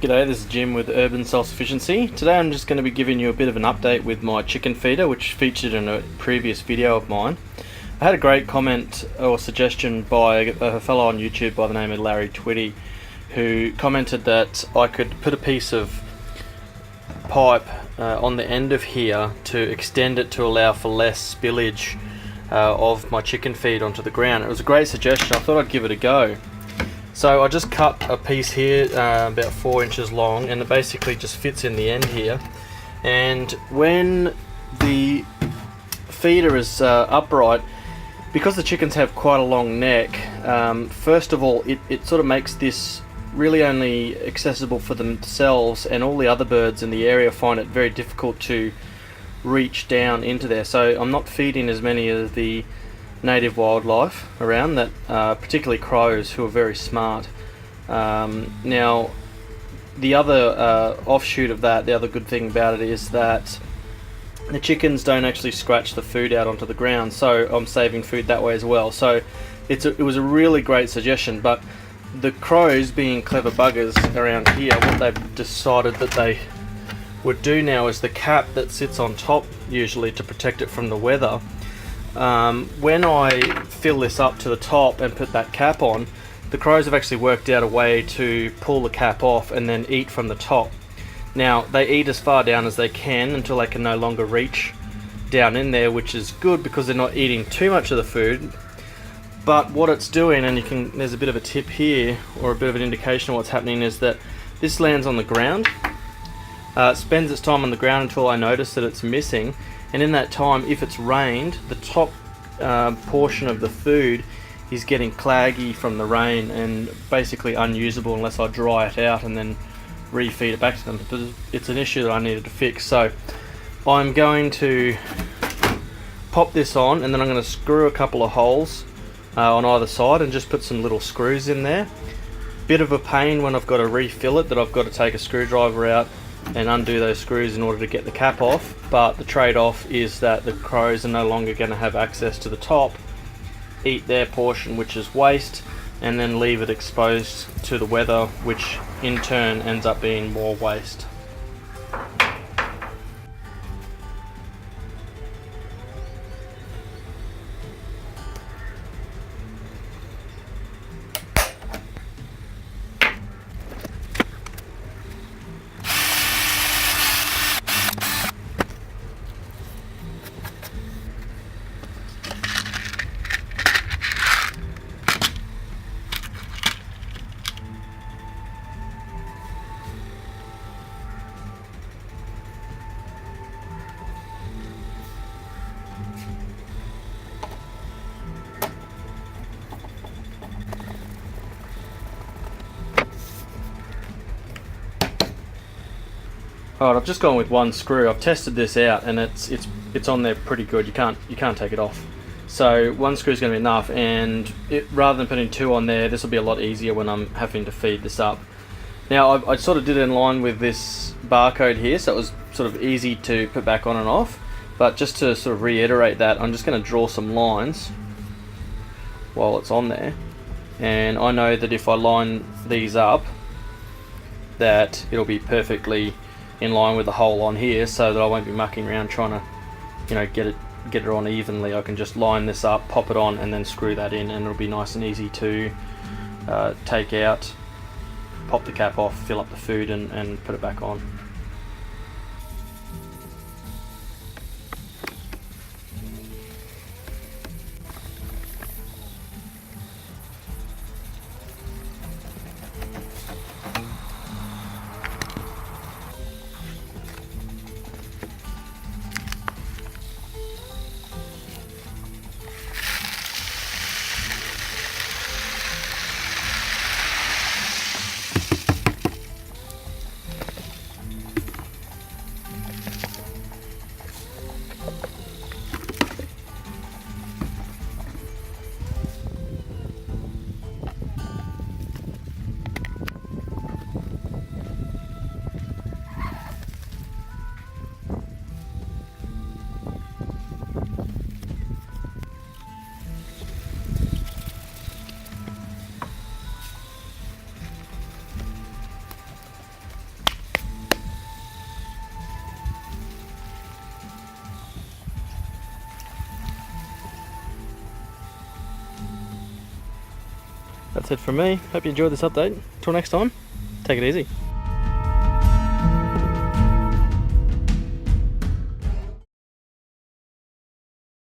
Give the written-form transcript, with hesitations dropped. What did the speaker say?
G'day, this is Jim with Urban Self-Sufficiency. Today I'm just going to be giving you a bit of an update with my chicken feeder, which featured in a previous video of mine. I had a great comment or suggestion by a fellow on YouTube by the name of Larry Twitty, who commented that I could put a piece of pipe on the end of here to extend it to allow for less spillage of my chicken feed onto the ground. It was a great suggestion. I thought I'd give it a go. So I just cut a piece here about 4 inches long, and it basically just fits in the end here. And when the feeder is upright, because the chickens have quite a long neck, first of all it sort of makes this really only accessible for themselves, and all the other birds in the area find it very difficult to reach down into there. So I'm not feeding as many of the native wildlife around, that particularly crows, who are very smart. Now the other offshoot of that, the other good thing about it is that the chickens don't actually scratch the food out onto the ground, so I'm saving food that way as well. So it was a really great suggestion, but the crows, being clever buggers around here, what they've decided that they would do now is the cap that sits on top, usually to protect it from the weather. When I fill this up to the top and put that cap on, the crows have actually worked out a way to pull the cap off and then eat from the top. Now they eat as far down as they can until they can no longer reach down in there, which is good because they're not eating too much of the food. But what it's doing, and there's a bit of a tip here, or a bit of an indication of what's happening, is that this lands on the ground. It spends its time on the ground until I notice that it's missing. And in that time, if it's rained, the top portion of the food is getting claggy from the rain and basically unusable unless I dry it out and then refeed it back to them. But it's an issue that I needed to fix. So I'm going to pop this on, and then I'm going to screw a couple of holes on either side and just put some little screws in there. Bit of a pain when I've got to refill it, that I've got to take a screwdriver out and undo those screws in order to get the cap off, but the trade-off is that the crows are no longer going to have access to the top, eat their portion, which is waste, and then leave it exposed to the weather, which in turn ends up being more waste. Alright, I've just gone with one screw. I've tested this out, and it's on there pretty good. You can't take it off. So one screw is going to be enough, and rather than putting two on there, this will be a lot easier when I'm having to feed this up. Now I sort of did it in line with this barcode here, so it was sort of easy to put back on and off. But just to sort of reiterate that, I'm just going to draw some lines while it's on there, and I know that if I line these up, that it'll be perfectly in line with the hole on here, so that I won't be mucking around trying to, get it on evenly. I can just line this up, pop it on, and then screw that in, and it'll be nice and easy to take out, pop the cap off, fill up the food, and put it back on. That's it from me. Hope you enjoyed this update. Till next time, take it easy.